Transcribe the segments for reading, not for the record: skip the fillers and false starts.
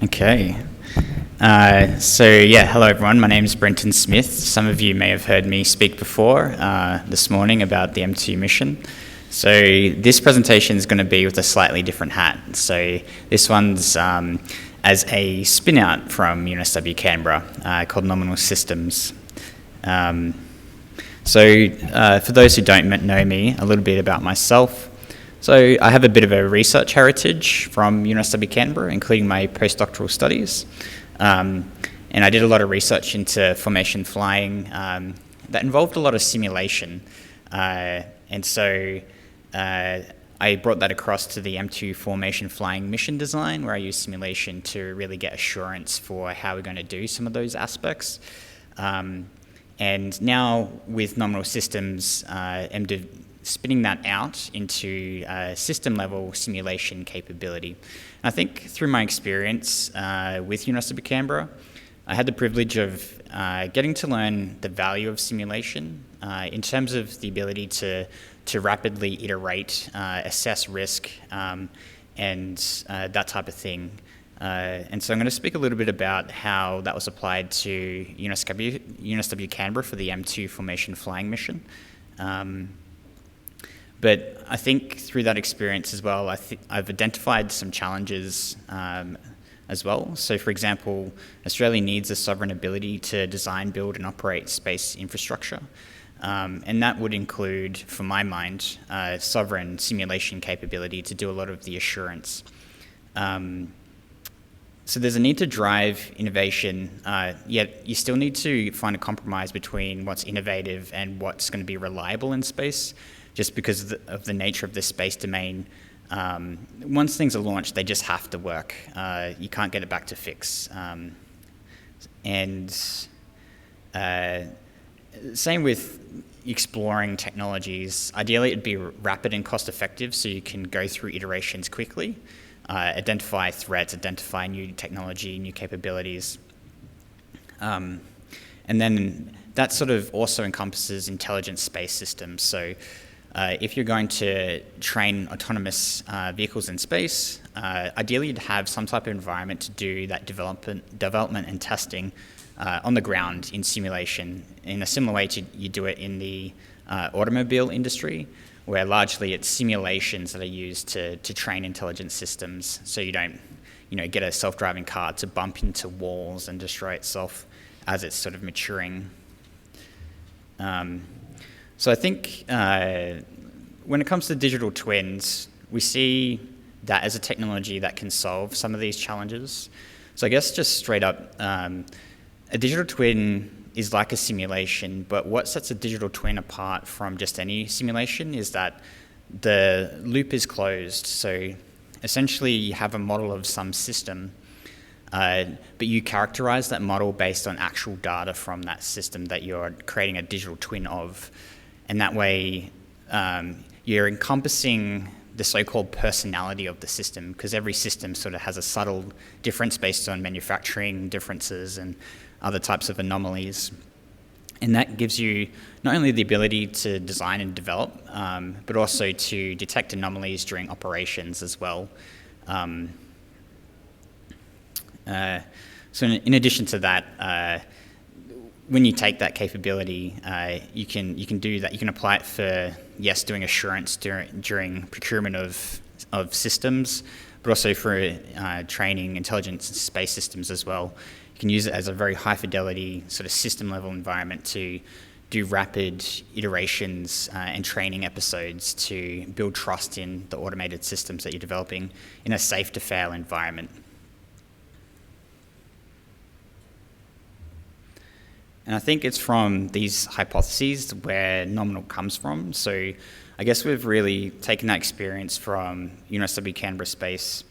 Okay. Hello everyone. My name is Brenton Smith. Some of you may have heard me speak before this morning about the M2 mission. So this presentation is going to be with a slightly different hat. So this one's as a spin-out from UNSW Canberra called Nominal Systems. For those who don't know me, a little bit about myself. So I have a bit of a research heritage from UNSW Canberra, including my postdoctoral studies. And I did a lot of research into formation flying that involved a lot of simulation. I brought that across to the M2 formation flying mission design, where I used simulation to really get assurance for how we're going to do some of those aspects. And now with Nominal Systems, I'm spinning that out into system-level simulation capability. And I think through my experience with UNSW Canberra, I had the privilege of getting to learn the value of simulation in terms of the ability to rapidly iterate, assess risk, and that type of thing. And so I'm going to speak a little bit about how that was applied to UNSW Canberra for the M2 formation flying mission. But I think through that experience as well, I've identified some challenges as well. So for example, Australia needs a sovereign ability to design, build and operate space infrastructure. And that would include, for my mind, sovereign simulation capability to do a lot of the assurance. So there's a need to drive innovation, yet you still need to find a compromise between what's innovative and what's going to be reliable in space, just because of the nature of the space domain. Once things are launched, they just have to work. You can't get it back to fix. Same with exploring technologies. Ideally, it'd be rapid and cost-effective, so you can go through iterations quickly, identify threats, identify new technology, new capabilities. And then that sort of also encompasses intelligent space systems. So if you're going to train autonomous vehicles in space, ideally you'd have some type of environment to do that development and testing on the ground in simulation, in a similar way to you do it in the automobile industry, where largely it's simulations that are used to train intelligent systems, so you don't get a self-driving car to bump into walls and destroy itself as it's sort of maturing. So I think when it comes to digital twins, we see that as a technology that can solve some of these challenges. So I guess just straight up, a digital twin is like a simulation, but what sets a digital twin apart from just any simulation is that the loop is closed. So essentially you have a model of some system, but you characterize that model based on actual data from that system that you're creating a digital twin of. And that way, you're encompassing the so-called personality of the system, because every system sort of has a subtle difference based on manufacturing differences and other types of anomalies. And that gives you not only the ability to design and develop, but also to detect anomalies during operations as well. So in addition to that, when you take that capability, you can do that. You can apply it for, yes, doing assurance during procurement of systems, but also for training intelligent space systems as well. You can use it as a very high fidelity sort of system level environment to do rapid iterations and training episodes to build trust in the automated systems that you're developing in a safe to fail environment. And I think it's from these hypotheses where Nominal comes from. So I guess we've really taken that experience from UNSW Canberra Space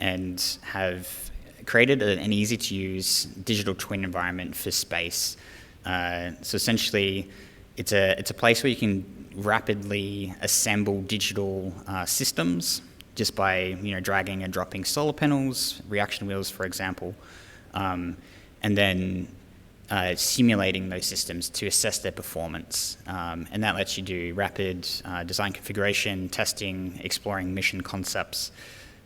and have created an easy-to-use digital twin environment for space. So essentially, it's a place where you can rapidly assemble digital systems just by dragging and dropping solar panels, reaction wheels, for example, and then simulating those systems to assess their performance. And that lets you do rapid design configuration, testing, exploring mission concepts,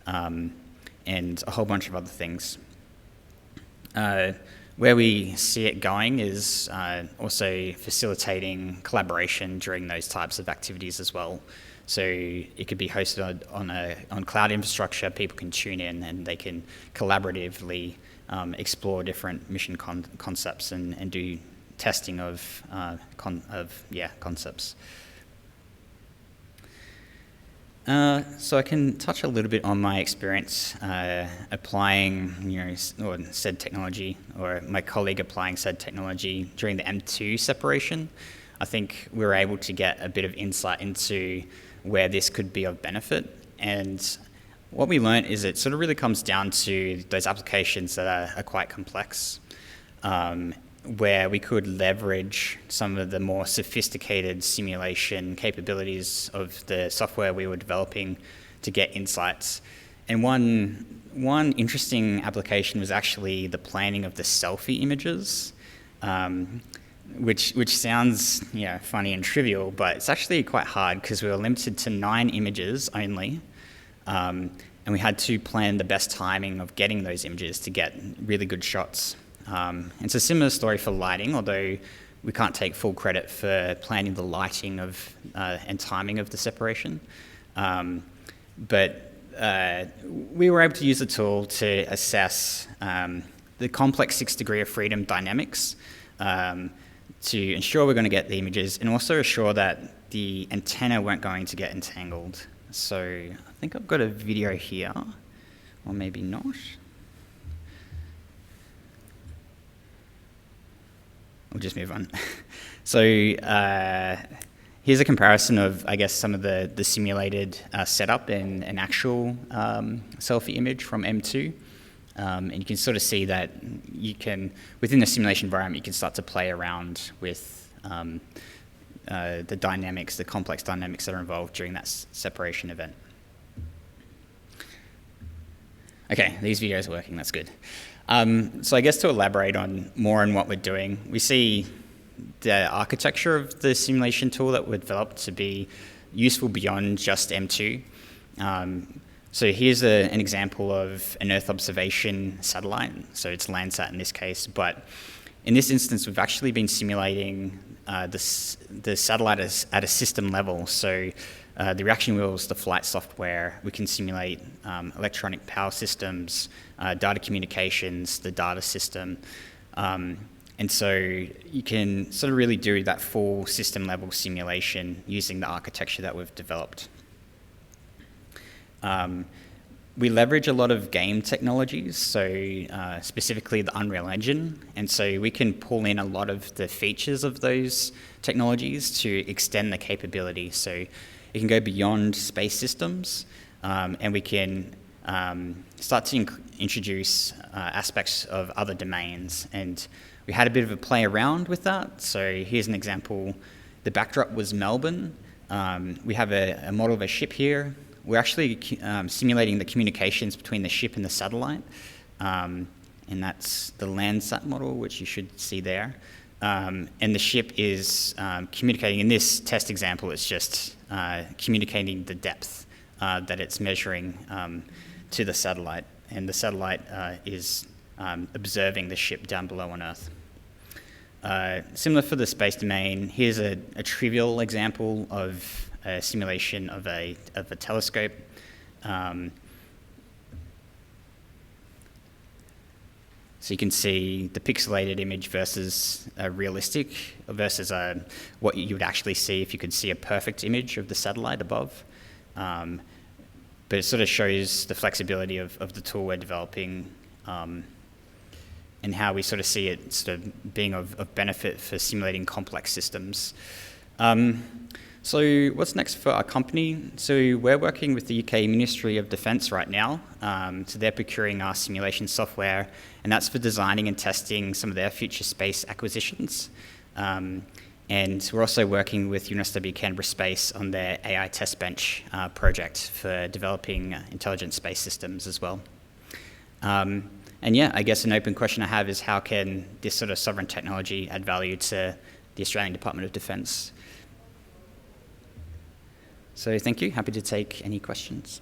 and a whole bunch of other things. Where we see it going is also facilitating collaboration during those types of activities as well. So it could be hosted on cloud infrastructure. People can tune in and they can collaboratively explore different mission concepts and do testing of concepts. So I can touch a little bit on my experience applying, or said technology, or my colleague applying said technology during the M2 separation. I think we were able to get a bit of insight into where this could be of benefit. And what we learned is it sort of really comes down to those applications that are quite complex, where we could leverage some of the more sophisticated simulation capabilities of the software we were developing to get insights. And one interesting application was actually the planning of the selfie images, which sounds funny and trivial, but it's actually quite hard because we were limited to 9 images only. And we had to plan the best timing of getting those images to get really good shots. It's a similar story for lighting, although we can't take full credit for planning the lighting of and timing of the separation. But we were able to use the tool to assess the complex 6 degree of freedom dynamics to ensure we're going to get the images and also assure that the antenna weren't going to get entangled. So I think I've got a video here, or maybe not. We'll just move on. So here's a comparison of, I guess, some of the simulated setup and an actual selfie image from M2. And you can sort of see that you can, within the simulation environment, you can start to play around with the dynamics, the complex dynamics that are involved during that separation event. Okay, these videos are working, that's good. So I guess to elaborate more on what we're doing, we see the architecture of the simulation tool that we developed to be useful beyond just M2. So here's an example of an Earth observation satellite. So it's Landsat in this case, but in this instance, we've actually been simulating the satellite at a system level. So the reaction wheels, the flight software, we can simulate electronic power systems, data communications, the data system. And so you can sort of really do that full system level simulation using the architecture that we've developed. We leverage a lot of game technologies, so specifically the Unreal Engine, and so we can pull in a lot of the features of those technologies to extend the capability. So it can go beyond space systems, and we can start to introduce aspects of other domains. And we had a bit of a play around with that. So here's an example. The backdrop was Melbourne. We have a model of a ship here. We're actually simulating the communications between the ship and the satellite. And that's the Landsat model, which you should see there. And the ship is communicating. In this test example, it's just communicating the depth that it's measuring to the satellite. And the satellite is observing the ship down below on Earth. Similar for the space domain, here's a trivial example of a simulation of a telescope. So you can see the pixelated image versus a realistic, versus what you would actually see if you could see a perfect image of the satellite above. But it sort of shows the flexibility of the tool we're developing and how we sort of see it sort of being of benefit for simulating complex systems. So what's next for our company? So we're working with the UK Ministry of Defence right now. So they're procuring our simulation software, and that's for designing and testing some of their future space acquisitions. And we're also working with UNSW Canberra Space on their AI test bench project for developing intelligent space systems as well. And yeah, I guess an open question I have is how can this sort of sovereign technology add value to the Australian Department of Defence? So thank you. Happy to take any questions.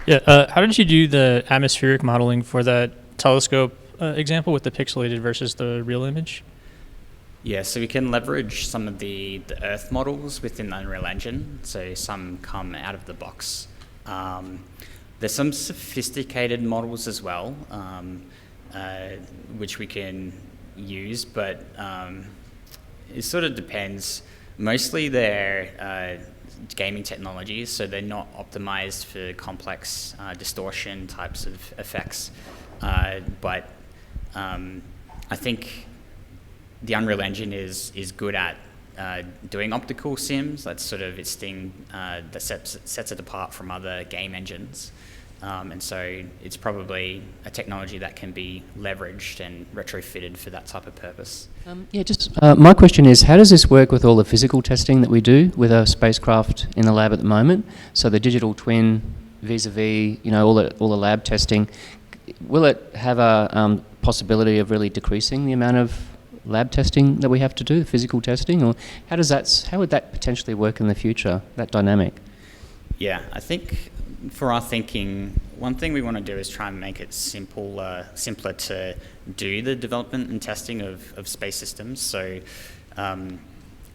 Yeah, how did you do the atmospheric modeling for that telescope example with the pixelated versus the real image? Yeah, so we can leverage some of the Earth models within the Unreal Engine. So some come out of the box. There's some sophisticated models as well, which we can use, but it sort of depends. Mostly they're gaming technologies, so they're not optimized for complex distortion types of effects. But I think the Unreal Engine is good at doing optical sims. That's sort of its thing that sets it apart from other game engines. And so it's probably a technology that can be leveraged and retrofitted for that type of purpose. My question is, how does this work with all the physical testing that we do with our spacecraft in the lab at the moment? So the digital twin, vis-a-vis, all the lab testing. Will it have a possibility of really decreasing the amount of lab testing that we have to do, physical testing, or how would that potentially work in the future, that dynamic? Yeah, I think for our thinking, one thing we want to do is try and make it simpler to do the development and testing of space systems. So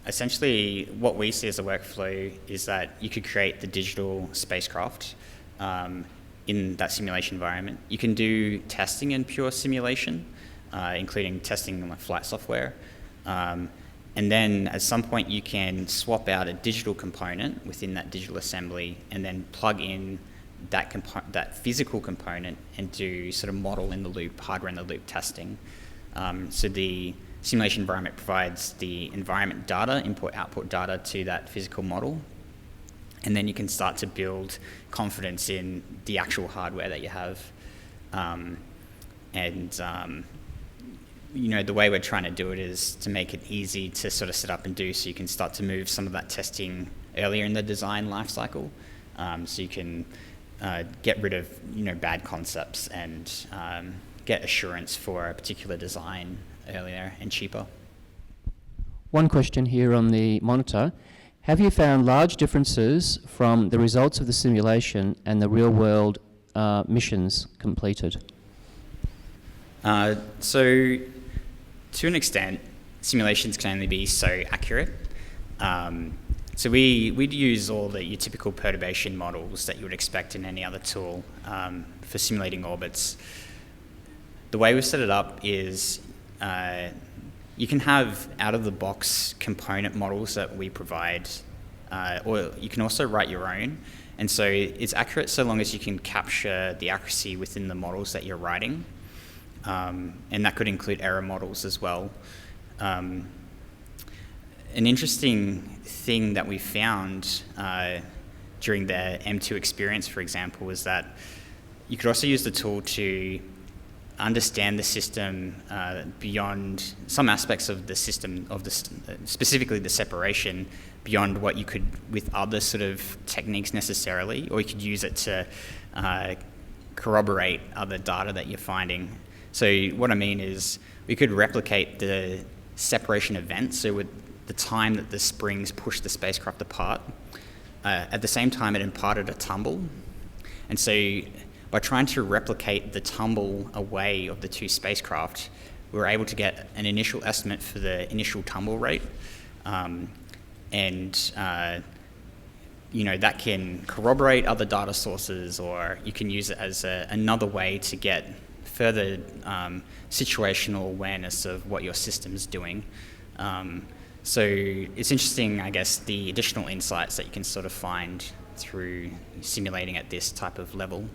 essentially what we see as a workflow is that you could create the digital spacecraft in that simulation environment. You can do testing in pure simulation, including testing like flight software. And then at some point you can swap out a digital component within that digital assembly and then plug in that physical component and do sort of model in the loop, hardware in the loop testing. So the simulation environment provides the environment data, input-output data to that physical model. And then you can start to build confidence in the actual hardware that you have. The way we're trying to do it is to make it easy to sort of set up and do, so you can start to move some of that testing earlier in the design lifecycle, so you can get rid of bad concepts and get assurance for a particular design earlier and cheaper. One question here on the monitor. Have you found large differences from the results of the simulation and the real-world missions completed? So, to an extent, simulations can only be so accurate. So we'd use all your typical perturbation models that you would expect in any other tool for simulating orbits. The way we've set it up is you can have out-of-the-box component models that we provide, or you can also write your own. And so it's accurate so long as you can capture the accuracy within the models that you're writing. And that could include error models as well. An interesting thing that we found during the M2 experience, for example, was that you could also use the tool to understand the system beyond some aspects of the system, specifically the separation, beyond what you could with other sort of techniques necessarily, or you could use it to corroborate other data that you're finding. So what I mean is we could replicate the separation event, so with the time that the springs pushed the spacecraft apart. At the same time, it imparted a tumble. And so by trying to replicate the tumble away of the two spacecraft, we were able to get an initial estimate for the initial tumble rate. That can corroborate other data sources, or you can use it as another way to get further situational awareness of what your system's doing. So it's interesting, I guess, the additional insights that you can sort of find through simulating at this type of level.